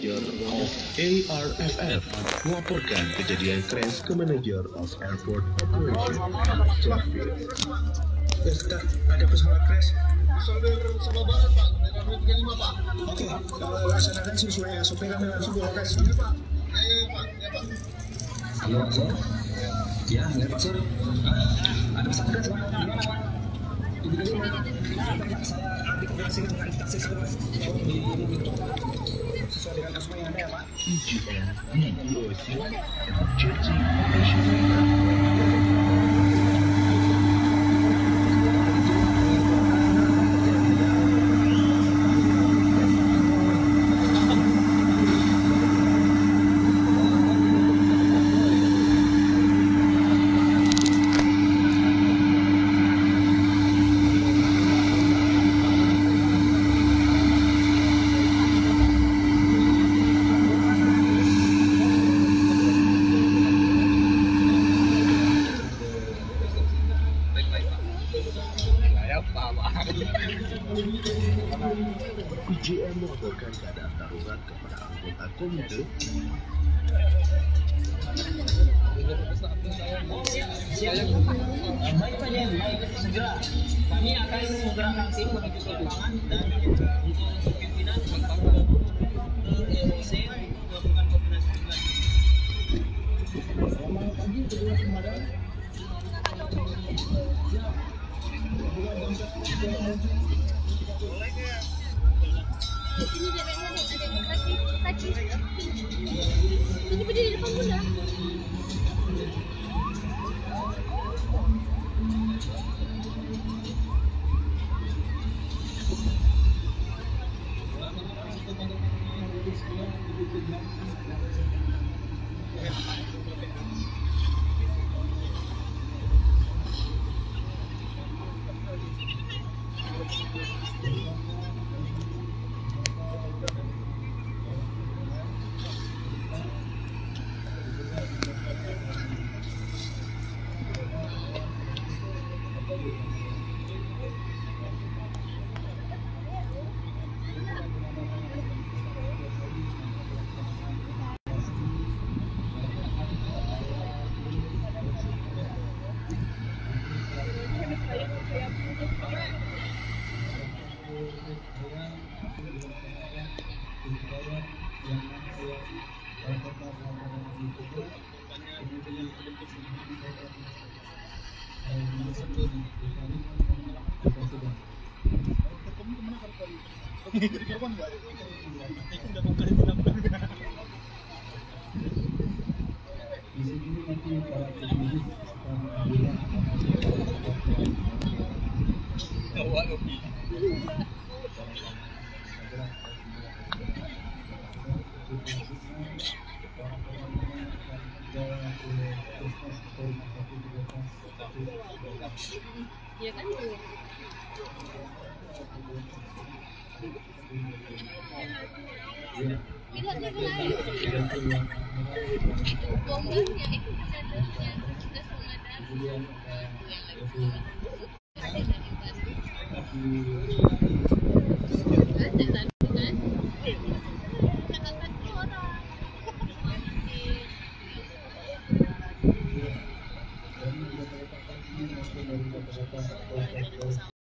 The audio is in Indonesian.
Manager of ARFF melaporkan kejadian crash ke Manager of Airport Operation. Ada pesawat crash. Solder Sumba Barat, Pak. Merah 35, Pak. Oke, laksanakan sesuai SOP kami langsung ke lokasi. Ya, Pak. Ya, Pak. Ya, Pak. Halo, Pak Sur. Ya, Pak Sur. Ada pesawat crash, Pak. Gimana, Pak? Ibu dari mana? Saya dikonfirmasikan dengan taksi sesuai dengan SOP yang ada ya, Pak. EGN DOC Emergency Operation Center. IJM melaporkan keadaan darurat kepada anggota komite. Baik Pak Jen, baik segera. Kami akan menggerakkan tim menuju ke lapangan dan untuk pimpinan melakukan koordinasi lagi. Selamat pagi kedua komandan. Ini dia ada ini berdiri di depan bunda. Ya kan itu. Lihat dia menaik. Bombernya itu sendernya sudah pengadaan. Ada dari